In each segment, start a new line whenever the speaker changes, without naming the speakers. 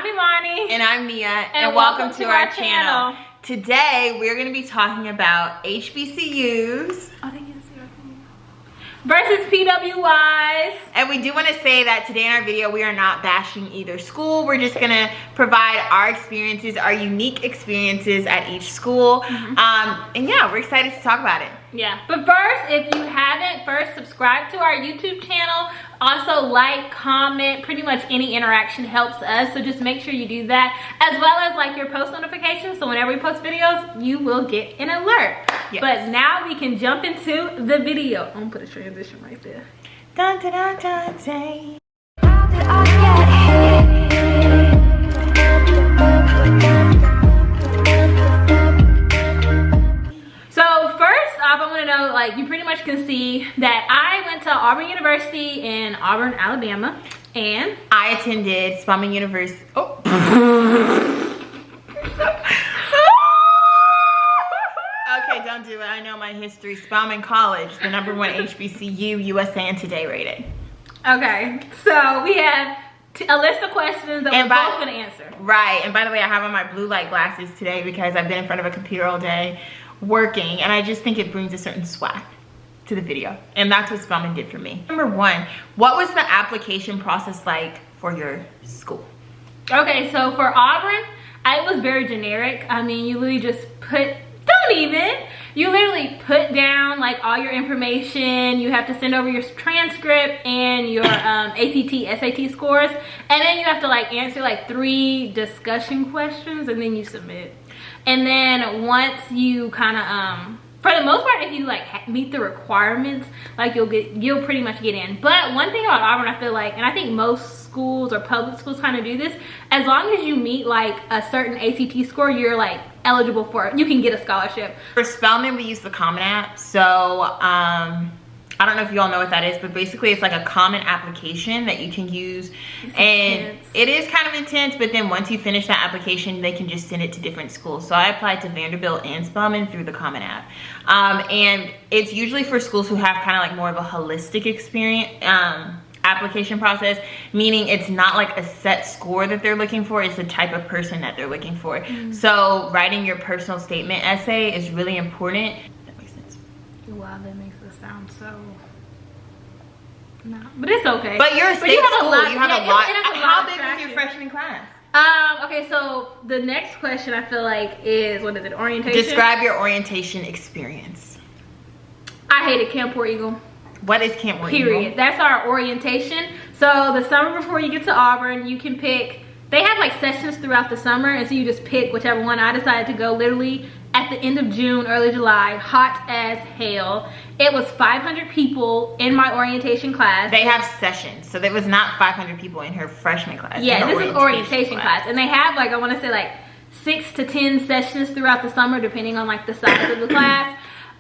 I'm Imani.
And I'm Nia. And welcome to our channel. Today, we're going to be talking about HBCUs
versus PWIs.
And we do want to say that today in our video, we are not bashing either school. We're just going to provide our experiences, our unique experiences at each school. And yeah, we're excited to talk about it.
Yeah, but first, if you haven't, first subscribe to our YouTube channel. Also like, comment, pretty much any interaction helps us. So just make sure you do that. As well as like your post notifications. So whenever we post videos, you will get an alert. Yes. But now we can jump into the video. I'm gonna put a transition right there.
Dun, dun, dun, dun, dun.
How did I get here?
So first off, I want to know, like, you pretty much can see that I went to Auburn University in Auburn, Alabama, and
I attended Spelman University. Oh. Okay, don't do it. I know my history. Spelman College, the #1 HBCU, USA and Today rated.
Okay, so we have a list of questions that we're both going to answer.
Right, and by the way, I have on my blue light glasses today because I've been in front of a computer all day working, and I just think it brings a certain swag to the video, and that's what Spelman did for me. Number one, what was the application process like for your school?
Okay, so for Auburn, it was very generic. I mean, you literally just you literally put down like all your information. You have to send over your transcript and your ACT, SAT scores, and then you have to like answer like 3 discussion questions, and then you submit. And then once you kind of for the most part, if you like meet the requirements, like you'll pretty much get in. But one thing about Auburn, I feel like, and I think most schools or public schools kind of do this, as long as you meet like a certain ACT score, you're like eligible for it. You can get a scholarship.
For Spelman, we use the Common App. So I don't know if you all know what that is, but basically it's like a common application that you can use. And it is kind of intense, but then once you finish that application, they can just send it to different schools. So I applied to Vanderbilt and Spelman through the Common App. And it's usually for schools who have kind of like more of a holistic experience, application process, meaning it's not like a set score that they're looking for, it's the type of person that they're looking for. So writing your personal statement essay is really important. That makes sense.
Wow, that makes it sound so... No, but it's okay.
But you're a state school, you have a lot. How big was your
traction.
freshman class?
Okay, so the next question I feel like is, what is it, orientation?
Describe your orientation experience.
I hated Camp War Eagle.
What is Camp War Eagle?
Period. That's our orientation. So the summer before you get to Auburn, you can pick, they have like sessions throughout the summer, and so you just pick whichever one. I decided to go literally at the end of June, early July, hot as hell. It was 500 people in my orientation class.
They have sessions, so there was not 500 people in her freshman class.
Yeah, this is orientation class. And they have like, I want to say like 6 to 10 sessions throughout the summer, depending on like the size of the class.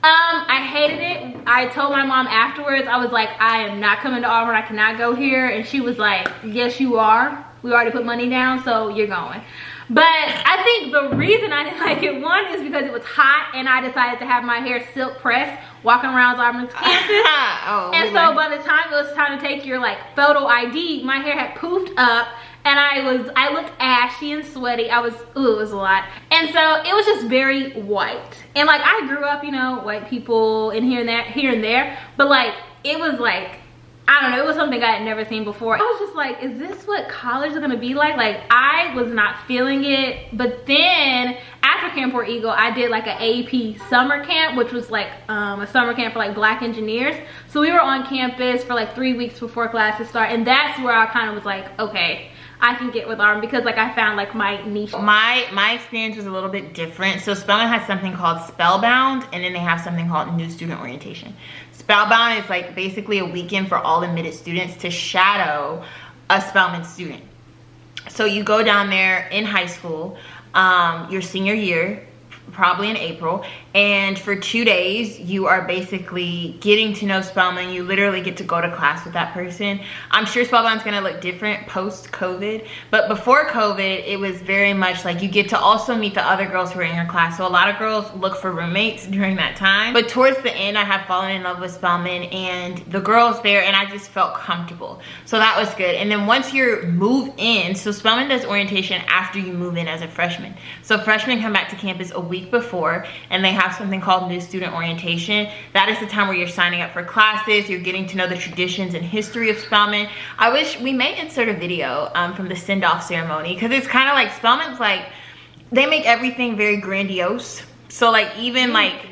I hated it. I told my mom afterwards, I was like, I am not coming to Auburn, I cannot go here. And she was like, yes you are. We already put money down, so you're going. But I think the reason I didn't like it, one, is because it was hot and I decided to have my hair silk pressed walking around Auburn's campus. And so by the time it was time to take your like photo ID, my hair had poofed up and I looked ashy and sweaty. It was a lot. And so it was just very white. And like I grew up, you know, white people in here and there, but like it was like, I don't know, it was something I had never seen before. I was just like, is this what college is gonna be like? Like, I was not feeling it. But then, after Camp War Eagle, I did like an AP summer camp, which was like a summer camp for like Black engineers. So we were on campus for like 3 weeks before classes start. And that's where I kind of was like, okay, I can get with Auburn, because like I found like my niche. My experience was a little bit different. So Spelman has something called Spellbound, and then they have something called New Student Orientation. Spellbound is like basically a weekend for all admitted students to shadow a Spelman student. So you go down there in high school, your senior year, probably in April,
And for 2 days, you are basically getting to know Spelman. You literally get to go to class with that person. I'm sure Spelman's gonna look different post-COVID, but before COVID, it was very much like you get to also meet the other girls who are in your class. So a lot of girls look for roommates during that time. But towards the end, I have fallen in love with Spelman and the girls there, and I just felt comfortable. So that was good. And then once you move in, so Spelman does orientation after you move in as a freshman. So freshmen come back to campus a week before, and they have something called new student orientation. That is the time where you're signing up for classes, you're getting to know the traditions and history of Spelman. I wish we may insert a video from the send-off ceremony, because it's kind of like Spelman's like, they make everything very grandiose. So like even like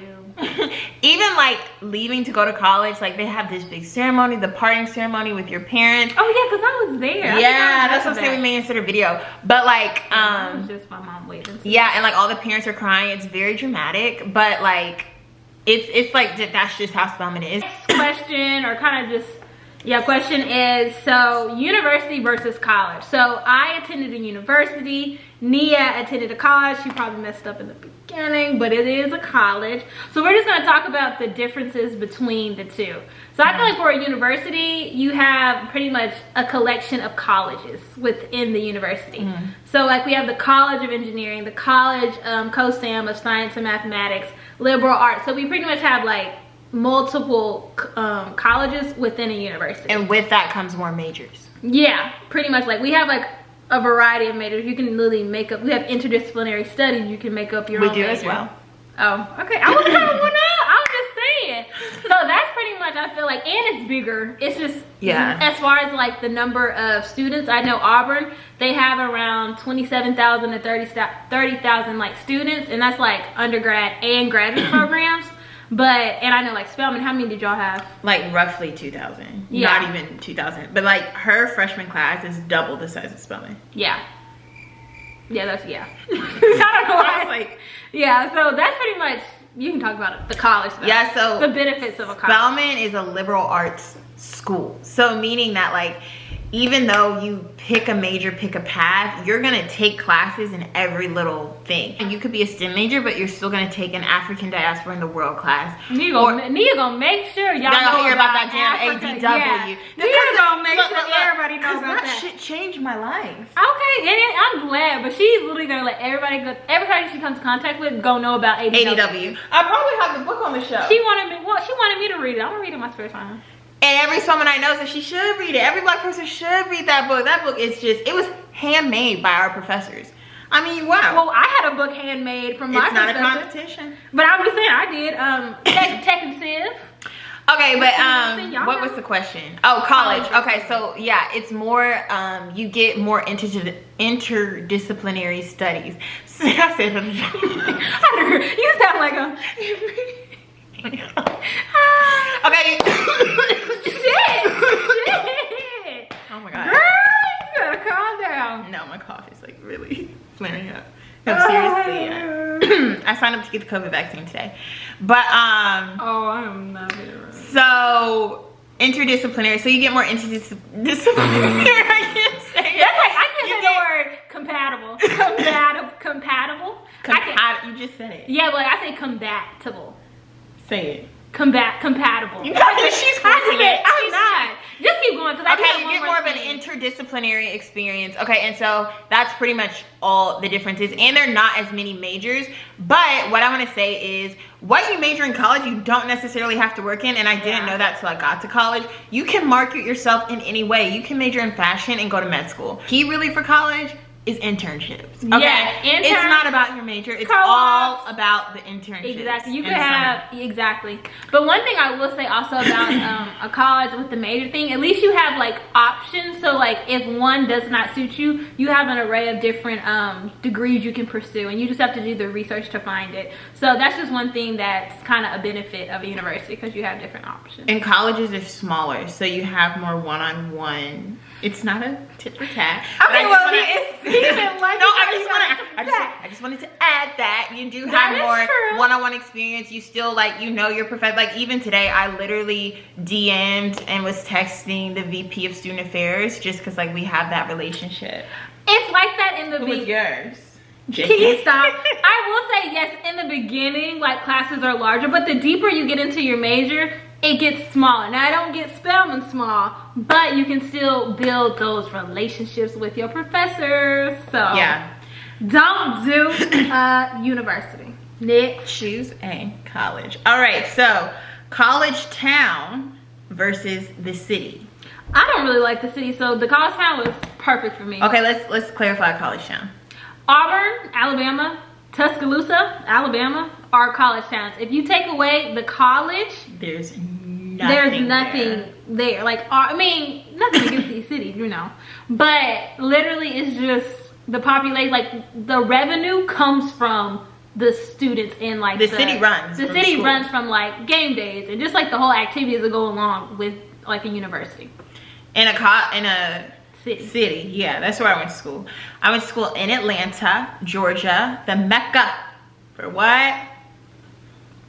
even like leaving to go to college, like they have this big ceremony, the parting ceremony with your parents.
Oh yeah, because I was there.
Yeah, that's what I'm saying. We may insert a video, but like
it was just my mom waiting.
Yeah, and like all the parents are crying. It's very dramatic, but like it's like that's just how Spelman is.
Next question, or kind of just question is, so university versus college. So I attended a university. Nia attended a college. She probably messed up in the beginning, but it is a college. So we're just going to talk about the differences between the two. So I feel like for a university, you have pretty much a collection of colleges within the university. So like we have the College of Engineering, the College COSAM of Science and Mathematics, Liberal Arts. So we pretty much have like multiple colleges within a university.
And with that comes more majors.
Yeah, pretty much. Like we have like a variety of majors. You can literally make up, we have interdisciplinary studies, you can make up your own major.
We do as well.
Oh, okay. I was kind of one up. I was just saying. So that's pretty much, I feel like, and it's bigger. It's just, as far as like the number of students, I know Auburn, they have around 27,000 to 30,000 like students, and that's like undergrad and graduate programs. But, and I know like Spelman, how many did y'all have?
Like roughly 2,000.
Yeah.
Not even 2,000. But like her freshman class is double the size of Spelman.
Yeah. Yeah, that's, I don't know why.
I was like,
so that's pretty much, you can talk about it, the college stuff.
Yeah, so
the benefits of a college.
Spelman is a liberal arts school. So meaning that like, even though you pick a major, pick a path, you're gonna take classes in every little thing. And you could be a STEM major, but you're still gonna take an African diaspora in the world class.
Nia gonna make sure y'all know
hear about that damn
Africa.
ADW.
Yeah. Nia gonna make sure everybody knows about that.
Shit changed my life.
Okay, and I'm glad, but she's literally gonna let everybody she comes in contact with go know about ADW.
I probably have the book on the shelf.
She wanted me to read it. I'm gonna read it in my spare time.
And every Spelman I know says she should read it. Every black person should read that book. That book is just, it was handmade by our professors. I mean, wow.
Well, I had a book handmade from my professor.
It's not a competition.
But I'm just saying, I did. Tech and Civ.
Okay, but what was the question? Oh, college. Okay, so yeah, it's more, you get more interdisciplinary studies. So I said,
you sound like a...
Okay.
Shit.
Oh my god.
Girl, you gotta calm down.
No, my cough is like really flaring up. No, seriously. I signed up to get the COVID vaccine today. But
oh, I'm not gonna.
So interdisciplinary. So you get more interdisciplinary. I can't say it.
That's like, I can't say the word compatible. Compatible.
You just said it.
Yeah, but I say compatible.
Say it.
Compatible.
She's forcing it.
I'm not. Just keep going.
Okay, you get more of an interdisciplinary experience. Okay, and so that's pretty much all the differences. And there are not as many majors. But what I want to say is, what you major in college, you don't necessarily have to work in. And I didn't know that till I got to college. You can market yourself in any way. You can major in fashion and go to med school. Key really for college is internships. Okay,
yeah,
it's not about your major. It's all about the internships.
Exactly. You could have But one thing I will say also about a college with the major thing, at least you have like options. So like if one does not suit you, you have an array of different degrees you can pursue, and you just have to do the research to find it. So that's just one thing that's kind of a benefit of a university, because you have different options.
And colleges are smaller, so you have more one-on-one. It's not a tit for tat.
Okay, well, it's even like
I just wanted to add that you do have more one-on-one experience. You still your professor. Like even today, I literally DM'd and was texting the VP of Student Affairs just because like we have that relationship.
It's like that in the
Who was yours?
Can you stop? I will say yes, in the beginning, like classes are larger, but the deeper you get into your major, it gets smaller. Now I don't get Spelman small, but you can still build those relationships with your professors. So
Yeah.
don't do university. Next.
Choose a college. All right, so college town versus the city.
I don't really like the city, so the college town was perfect for me.
Okay, let's clarify college town.
Auburn, Alabama, Tuscaloosa, Alabama are college towns. If you take away the college,
There's nothing
there. Like, I mean, nothing against these cities, you know. But literally it's just the population, like the revenue comes from the students in like
The city runs
The
from
city
school.
runs from like game days and just like the whole activities that go along with like a university.
In a
City.
Yeah, that's where I went to school. I went to school in Atlanta, Georgia, the Mecca. For what?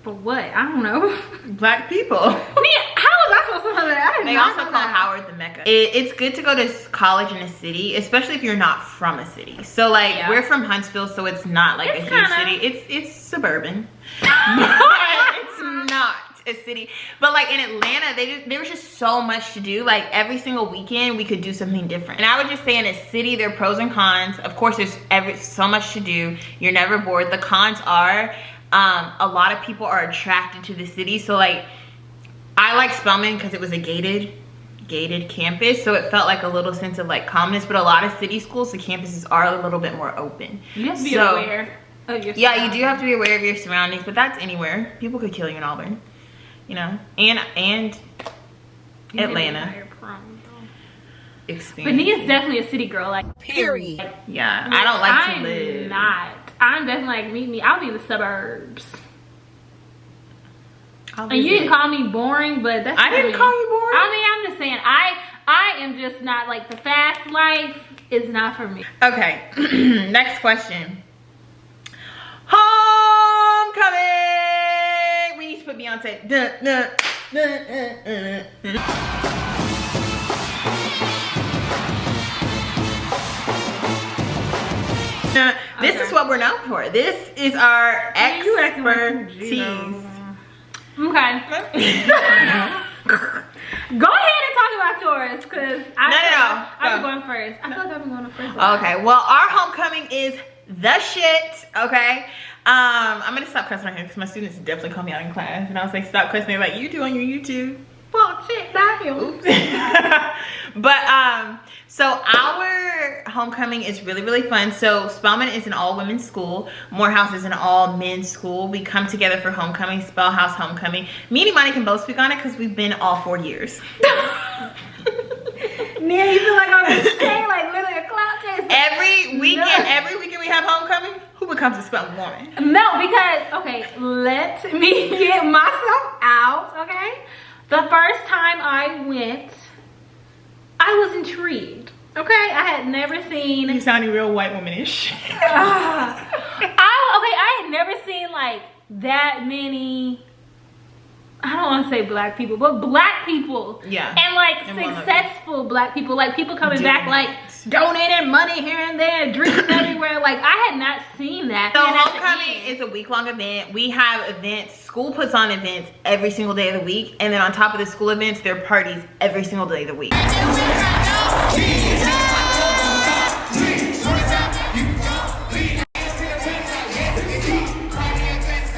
But what? I don't know.
Black people.
How was I supposed to know that? I did
They
not
also
know
call
that.
Howard the Mecca. It's good to go to college in a city, especially if you're not from a city. So like
Yeah.
we're from Huntsville, so it's not like
It's
a huge
kinda-
city. It's suburban. It's not a city. But like in Atlanta, there was just so much to do. Like every single weekend we could do something different. And I would just say in a city there are pros and cons. Of course there's so much to do. You're never bored. The cons are a lot of people are attracted to the city. So like I like Spelman because it was a gated campus, so it felt like a little sense of like calmness. But a lot of city schools, the campuses are a little bit more open.
You have to be
So-
aware of your
Yeah, you do have to be aware of your surroundings, but that's anywhere. People could kill you in Auburn, you know, and Atlanta
But
experience.
Nia's definitely a city girl. Like,
Period.
Yeah, I don't like to
I'm
live.
not. I'm definitely like, meet me. I'll be in the suburbs.
I'll
And you
visit.
didn't call me boring, but that's
I
not
didn't
me.
call you boring.
I mean, I'm just saying, I am just not like the fast life is not for me.
Okay, next question. Homecoming. We need to put Beyonce. Dun, dun, dun, dun, dun, dun. This is what we're known for. This is our
You acting like you
expertise.
Gino. Okay. Go ahead and talk about yours, cause I've been
Go.
going first. I feel like I've been going first.
Okay, well, our homecoming is the shit. Okay, I'm gonna stop cussing right here because my students definitely call me out in class, and I was like, stop cussing. They're like, you do on your YouTube.
Fuck shit, not him.
But so our homecoming is really, really fun. So Spelman is an all women's school. Morehouse is an all men's school. We come together for homecoming, Spellhouse homecoming. Me and Imani can both speak on it because we've been all 4 years.
Nia, you feel like I'm saying like literally a clout chase.
Every weekend we have homecoming. Who becomes a Spelman woman?
No, because okay, let me get myself out. Okay, the first time I went, I was intrigued. Okay, I had never seen.
You sounding real white womanish.
I had never seen like that many. I don't want to say black people, but black people.
Yeah.
And like
And one of
successful black people, like people coming
Doing
back, like
it.
donating money here and there, drinks everywhere. Like I had not seen that.
So
And at the
homecoming
end-
is a week-long event. We have events. School puts on events every single day of the week, and then on top of the school events, there are parties every single day of the week.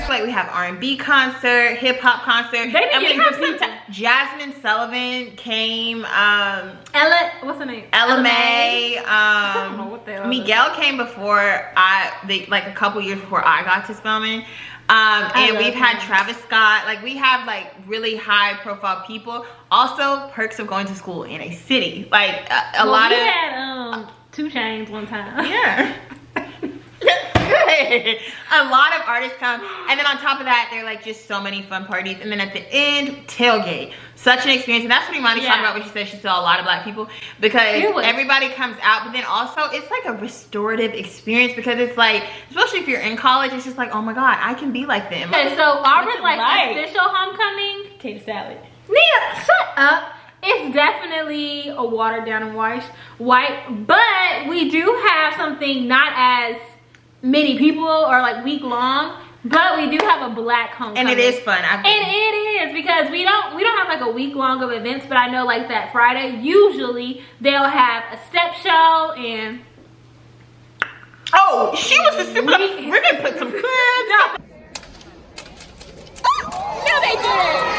Like we have R&B concert, hip hop concert,
They be
and we
getting
have
good
some
people.
Jasmine Sullivan came.
Ella, what's her name?
Ella May,
don't know what the hell
Miguel came before like a couple years before I got to Spelman. And
love
we've had
him.
Travis Scott. Like we have like really high profile people. Also, perks of going to school in a city. Like a lot
we
of
had 2 Chainz one time.
yeah. Good. A lot of artists come, and then on top of that, there are like just so many fun parties. And then at the end, tailgate. Such an experience, and that's what Imani's
Yeah.
talking about when she said she saw a lot of black people, because
It was-
everybody comes out. But then also, it's like a restorative experience, because it's like, especially if you're in college, it's just like, oh my god, I can be like them.
Okay, so Auburn's
it
like
like?
official homecoming.
Tater salad.
Nia, shut up. It's definitely a watered down and white, but we do have something not many people or like week long. But we do have a black homecoming.
And it is fun.
And it is because we don't have like a week long of events, but I know like that Friday, usually they'll have a step show and
oh, she was the super. We're gonna put some clips.
No, they didn't.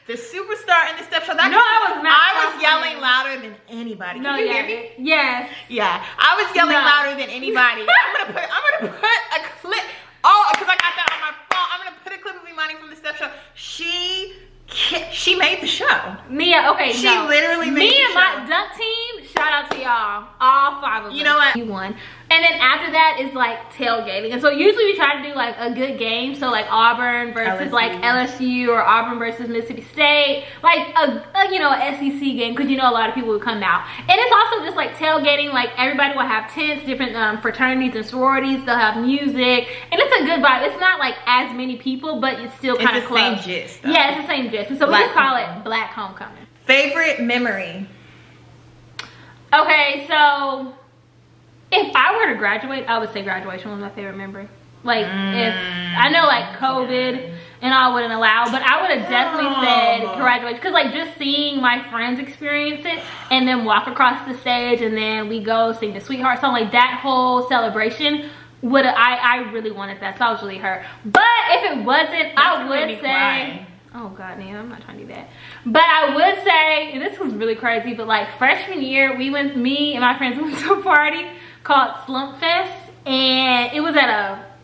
The superstar in the step show. That
no, I was not.
I was yelling louder than anybody. Can you hear me?
Yes.
Yeah, I was yelling louder than anybody. I'm gonna put a clip. Oh, because I got that on my phone. I'm gonna put a clip of Imani from the step show. She made the show.
Nia, okay,
she literally made the show.
Me and my dunk team. Shout out to y'all, all 5 of us.
You know what?
You won. And then after that is like tailgating. And so usually we try to do like a good game. So like Auburn versus like LSU or Auburn versus Mississippi State. Like a you know, a SEC game because you know a lot of people would come out. And it's also just like tailgating. Like everybody will have tents, different fraternities and sororities. They'll have music. And it's a good vibe. It's not like as many people, but it's still kind of close.
It's the same gist though.
Yeah, it's the same gist. And so we just call it Black Homecoming.
Favorite memory?
Okay, so if I were to graduate, I would say graduation was my favorite memory. Like, if I know like COVID and all wouldn't allow, but I would have definitely said graduation. Because like just seeing my friends experience it and then walk across the stage and then we go sing the Sweetheart song, like that whole celebration would I really wanted that. So I was really hurt. But if it wasn't, I would say, oh God, Nia, I'm not trying to do that. But I would say, and this was really crazy, but like freshman year, me and my friends went to a party called Slump Fest, and it was at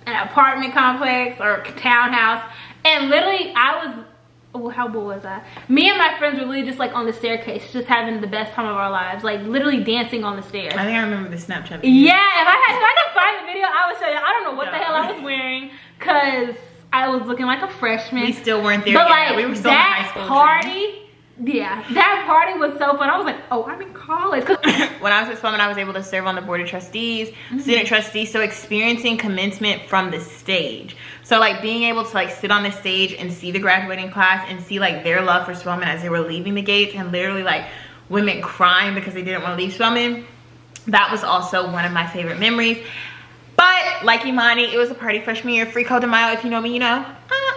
an apartment complex or townhouse, and literally how old was I? Me and my friends were really just like on the staircase, just having the best time of our lives, like literally dancing on the stairs.
I think I remember the Snapchat video.
Yeah, if I could find the video, I would show you. I don't know what the hell I was wearing, cause I was looking like a freshman.
We still weren't there
but
yet.
Like,
we were still in high school.
That party was so fun. I was like, oh, I'm in college.
When I was at Spelman, I was able to serve on the board of trustees, student trustees. So experiencing commencement from the stage. So like being able to like sit on the stage and see the graduating class and see like their love for Spelman as they were leaving the gates, and literally like women crying because they didn't want to leave Spelman. That was also one of my favorite memories. But like Imani, it was a party freshman year, Free Code de Mayo. If you know me, you know.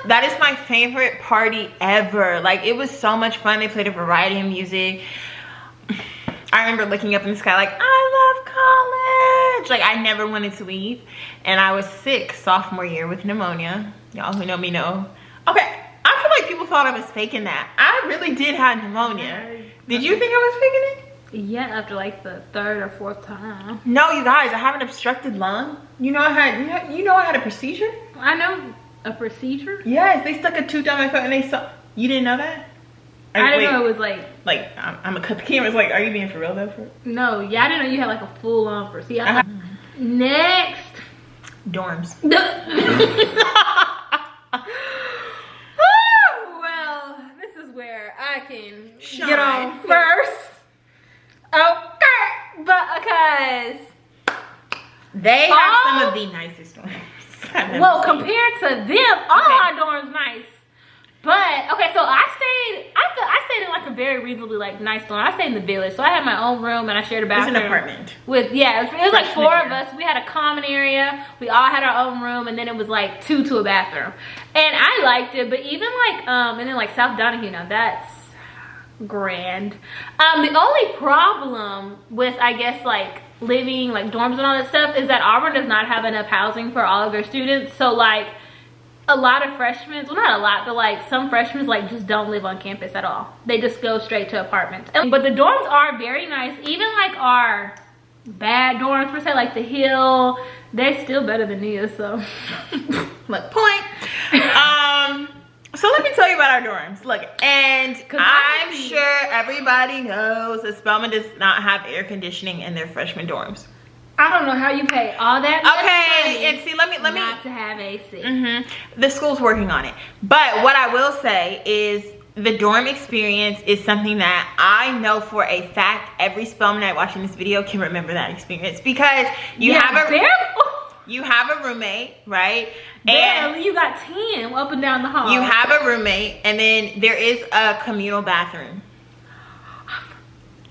That is my favorite party ever. Like, it was so much fun. They played a variety of music. I remember looking up in the sky like, I love college. Like, I never wanted to leave. And I was sick sophomore year with pneumonia. Y'all who know me know. Okay, I feel like people thought I was faking that. I really did have pneumonia. Did you think I was faking it?
Yeah, after like the 3rd or 4th time.
No, you guys, I have an obstructed lung. You know I had a procedure?
I know. A procedure?
Yes, they stuck a tooth down my throat and they saw. You didn't know that?
I didn't know it was like.
Like, I'm gonna cut the cameras. Like, are you being for real though?
No, yeah, I didn't know you had like a full on procedure. Next.
Dorms.
Well, this is where I can
Shine.
get on first. Okay, but because
they have some of the nicest dorms.
Well, compared to them, all our dorms nice. But okay, so I stayed in like a very reasonably like nice dorm. I stayed in the Village, so I had my own room and I shared a bathroom.
It was an apartment.
With it was like 4 of us. We had a common area. We all had our own room, and then it was like 2 to a bathroom. And I liked it, but even like and then like South Donahue, now that's grand. The only problem with I guess like living like dorms and all that stuff is that Auburn does not have enough housing for all of their students. So like a lot of freshmen, well not a lot, but like some freshmen like just don't live on campus at all. They just go straight to apartments. But the dorms are very nice. Even like our bad dorms per se, like the Hill, they're still better than Nia, so
look, point. So let me tell you about our dorms. Look, and I'm sure everybody knows that Spelman does not have air conditioning in their freshman dorms.
I don't know how you pay all that much money
and see, let me
not to have AC.
The school's working on it. But what I will say is the dorm experience is something that I know for a fact every Spelmanite watching this video can remember that experience, because you have a roommate, right?
And you got 10 up and down the hall.
You have a roommate, and then there is a communal bathroom.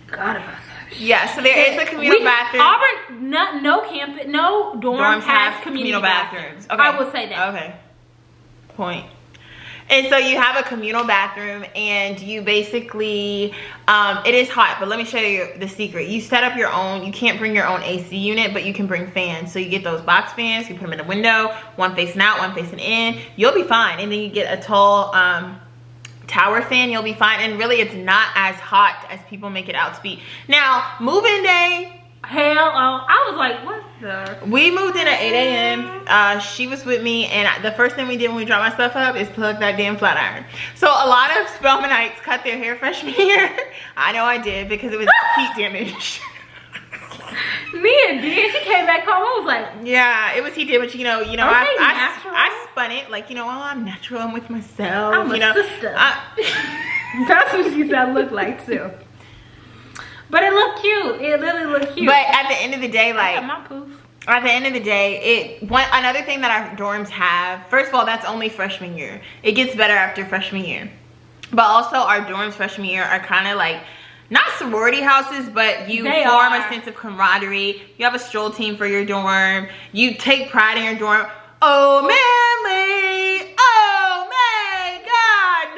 God, about that.
Yeah, so there is a communal bathroom.
Auburn, no campus, no dorms has communal bathrooms.
Okay.
I will say that.
Okay. Point. And so you have a communal bathroom, and you basically, it is hot, but let me show you the secret. You set up your own, you can't bring your own AC unit, but you can bring fans. So you get those box fans, you put them in the window, one facing out, one facing in. You'll be fine. And then you get a tall tower fan, you'll be fine. And really, it's not as hot as people make it out to be. Now, move-in day.
Hell, I was like, what the?
We moved in at 8 a.m. She was with me, and the first thing we did when we dropped my stuff up is plug that damn flat iron. So a lot of Spelmanites cut their hair freshman year. I know I did, because it was heat damage.
Mia did. She came back home. I was like,
yeah, it was heat damage. You know, I spun it like, you know, oh, I'm natural. I'm with myself.
I'm a sister. That's what she said looked like too. But it looked cute. It literally looked cute.
But at the end of the day, like,
I got my poof.
At the end of the day, another thing that our dorms have, first of all, that's only freshman year. It gets better after freshman year. But also our dorms freshman year are kind of like, not sorority houses, but you form a sense of camaraderie. You have a stroll team for your dorm. You take pride in your dorm. Oh, manly. Oh, my God.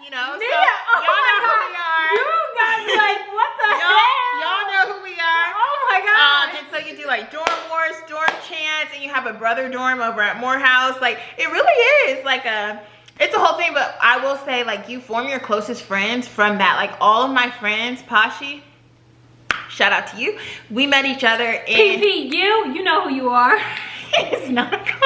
You know, so y'all know who we are.
You got me like, what the hell?
Y'all know who we are.
Oh my God.
And so you do like dorm wars, dorm chants, and you have a brother dorm over at Morehouse. Like, it really is like it's a whole thing. But I will say, like, you form your closest friends from that. Like, all of my friends, Pashi, shout out to you. We met each other in...
PP, you know who you are.
It's not a competition.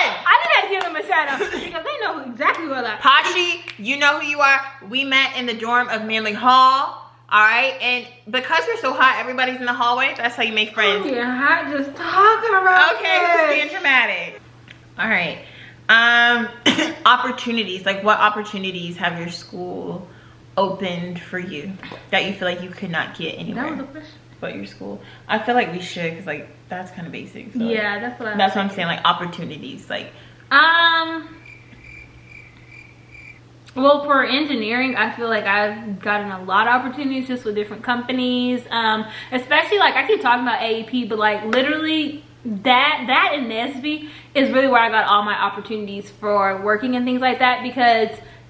I didn't have to give them a shout out because they know exactly who I like.
Pashi, you know who you are. We met in the dorm of Manly Hall. All right, and because we're so hot, everybody's in the hallway. That's how you make friends.
Oh, yeah, hot just talking about
okay, who's being dramatic? All right. Opportunities. Like, what opportunities have your school opened for you that you feel like you could not get anywhere?
That was a question.
But your school. I feel like we should, because like that's kind of basic. So
yeah, that's what
I'm saying. Like, opportunities. Like,
well, for engineering, I feel like I've gotten a lot of opportunities just with different companies. Especially, like, I keep talking about AEP, but like literally that and NSB is really where I got all my opportunities for working and things like that, because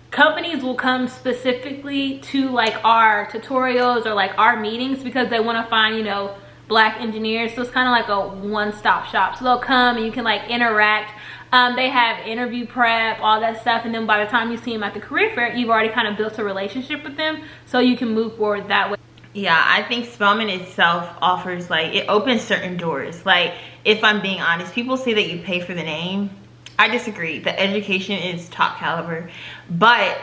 companies will come specifically to like our tutorials or like our meetings because they want to find, you know, black engineers. So it's kind of like a one-stop shop. So they'll come and you can like interact. They have interview prep, all that stuff, and then by the time you see them at the career fair, you've already kind of built a relationship with them, so you can move forward that way.
Yeah, I think Spelman itself offers, like, it opens certain doors. Like, if I'm being honest, people say that you pay for the name. I disagree. The education is top caliber, but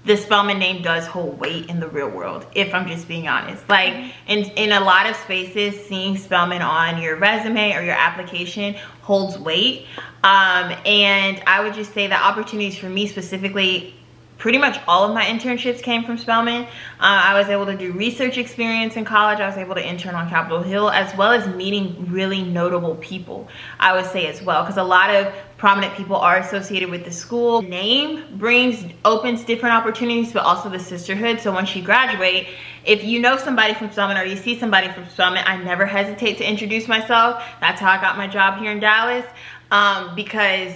the Spelman name does hold weight in the real world, if I'm just being honest. Like, in a lot of spaces, seeing Spelman on your resume or your application holds weight. And I would just say that opportunities for me specifically, pretty much all of my internships came from Spelman. I was able to do research experience in college. I was able to intern on Capitol Hill, as well as meeting really notable people, I would say, as well, because a lot of prominent people are associated with the school. The name opens different opportunities, but also the sisterhood. So once you graduate, if you know somebody from Spelman or you see somebody from Spelman, I never hesitate to introduce myself. That's how I got my job here in Dallas, because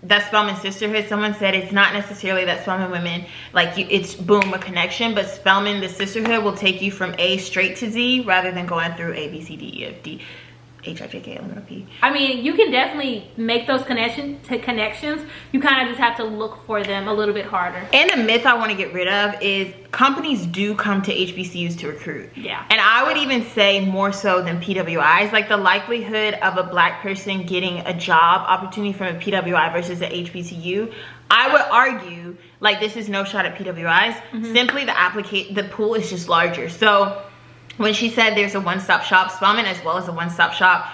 that's Spelman sisterhood. Someone said it's not necessarily that Spelman women, like, it's boom, a connection, but Spelman, the sisterhood, will take you from A straight to Z rather than going through A, B, C, D, E, F, D, H, I, J, K, L, M, N, O, P.
I mean, you can definitely make those connections. You kind of just have to look for them a little bit harder.
And the myth I want to get rid of is companies do come to HBCUs to recruit.
Yeah.
And I would even say more so than PWIs. Like, the likelihood of a black person getting a job opportunity from a PWI versus an HBCU, I would argue, like, this is no shot at PWIs. Simply the pool is just larger. So when she said there's a one-stop shop, Spelman as well as a one-stop shop,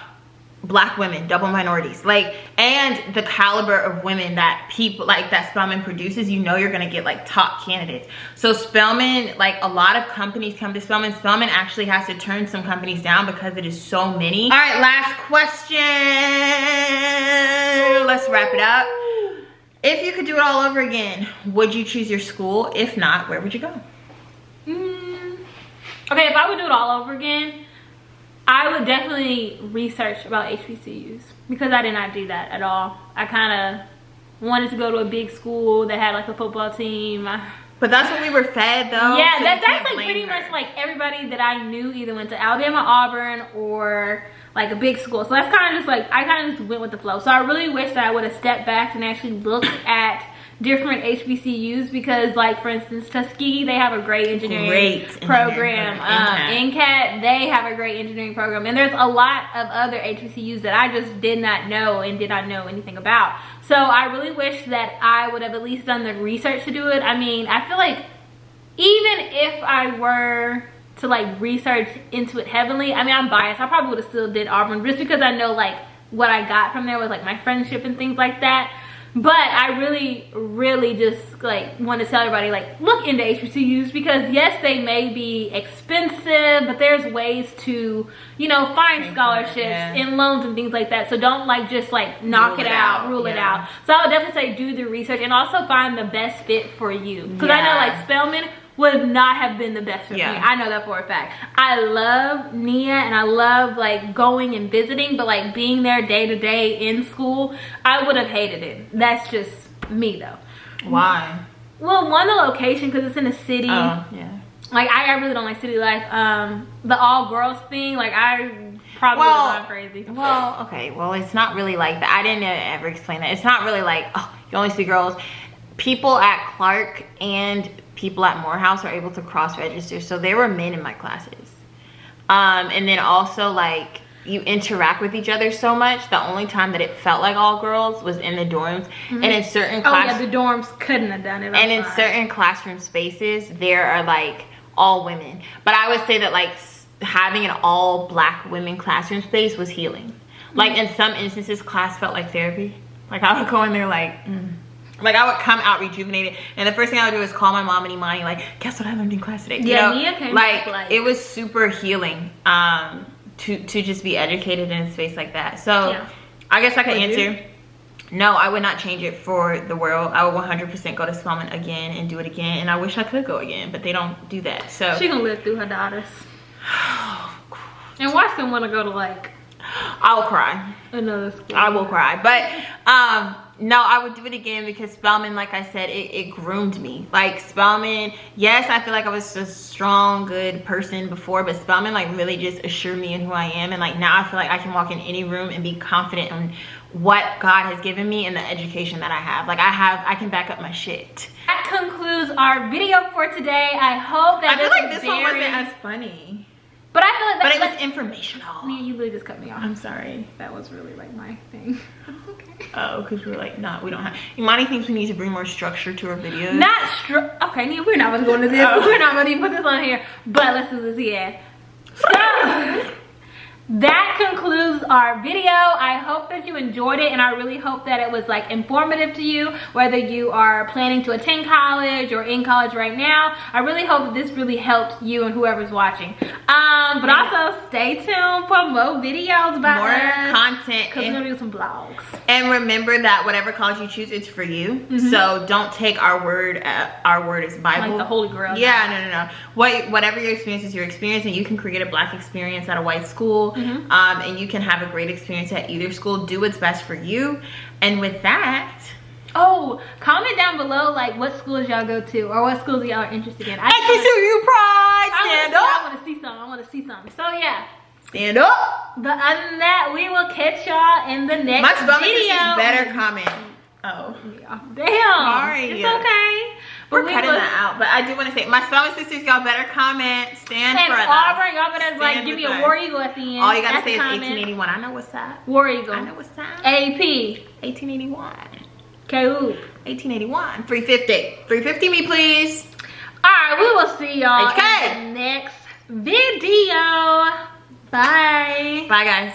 Black women, double minorities, like, and the caliber of women that people like that Spelman produces, you know you're gonna get like top candidates. So Spelman, like a lot of companies come to Spelman. Spelman actually has to turn some companies down because it is so many. All right, last question. Let's wrap it up. If you could do it all over again, would you choose your school? If not, where would you go?
Okay, if I would do it all over again, I would definitely research about HBCUs because I did not do that at all. I kind of wanted to go to a big school that had like a football team.
But that's what we were fed though.
Yeah,
so
that's like pretty much like everybody that I knew either went to Alabama, Auburn, or like a big school. So that's kind of just like, I kind of just went with the flow. So I really wish that I would have stepped back and actually looked at different HBCUs because, like, for instance, Tuskegee, they have a great engineering program. NCAT, they have a great engineering program. And there's a lot of other HBCUs that I just did not know and did not know anything about. So I really wish that I would have at least done the research to do it. I mean, I feel like even if I were to like research into it heavily, I mean, I'm biased. I probably would have still did Auburn just because I know like what I got from there was like my friendship and things like that. But I really just like want to tell everybody, like, look into HBCUs because yes, they may be expensive, but there's ways to, you know, find scholarships and loans and things like that. So don't like just like knock it out, rule it out. So I would definitely say do the research and also find the best fit for you. Because I know like Spelman would not have been the best for me. I know that for a fact. I love Nia and I love like going and visiting, but like being there day to day in school, I would have hated it. That's just me though.
Why?
Well, one, the location, because it's in a city.
Oh, yeah.
Like I really don't like city life. The all girls thing, like I probably would have gone crazy.
Well, okay. Well, it's not really like that. I didn't ever explain that. It's not really like, oh, you only see girls. People at Clark and people at Morehouse are able to cross-register, so there were men in my classes. And then also like you interact with each other so much, the only time that it felt like all girls was in the dorms. And in certain
the dorms couldn't have done it.
And in certain classroom spaces there are like all women, but I would say that like having an all Black women classroom space was healing. Like in some instances class felt like therapy. Like I would go in there like like I would come out rejuvenated, and the first thing I would do is call my mom and Imani, like, guess what I learned in class today? You know,
Nia came
like it was super healing to just be educated in a space like that. So I guess I could answer, no, I would not change it for the world. I would 100% go to Spelman again and do it again, and I wish I could go again, but they don't do that. So
she gonna live through her daughters. And watch them want to go to like,
I will cry.
Another school.
I will cry, but no, I would do it again because Spelman, like I said, it groomed me. Like Spelman, yes, I feel like I was a strong, good person before, but Spelman like really just assured me in who I am. And like now I feel like I can walk in any room and be confident in what God has given me and the education that I have. Like I can back up my shit.
That concludes our video for today. I hope that
I feel like this one wasn't as funny.
But I feel like
but it was informational.
Nia, you literally just cut me off.
I'm sorry.
That was really like my thing. It's okay.
Oh, because we were like, we don't have. Imani thinks we need to bring more structure to our videos.
Okay, Nia, we're not going to go into this. We're not going to put this on here. But let's do this, yeah. So, that concludes our video. I hope that you enjoyed it, and I really hope that it was like informative to you, whether you are planning to attend college or in college right now. I really hope that this really helped you and whoever's watching. But also stay tuned for more videos about
more content,
because we're gonna do some vlogs.
And remember that whatever college you choose, it's for you. So don't take our word as Bible,
like the Holy Grail.
Yeah, no. Whatever your experience is, your experience, and you can create a Black experience at a white school. And you can have a great experience at either school. Do what's best for you. And with that,
comment down below like what schools y'all go to or what schools y'all are interested in.
HBCU pride, stand up.
I want to see something. So yeah,
stand up.
But other than that, we will catch y'all in the next
My Spelman
video.
sisters better comment. Oh,
yeah. Damn.
Sorry.
It's okay.
We're cutting that out, but I do want to say, my Spelman sisters, y'all better comment. Stand for us.
Auburn, y'all better like give me a War Eagle at the end.
All you gotta say is 1881. I know what's that.
War Eagle.
I know what's that.
AP.
1881.
KU.
1881. 350. 350 me, please.
Alright, we will see y'all in the next video. Bye.
Bye, guys.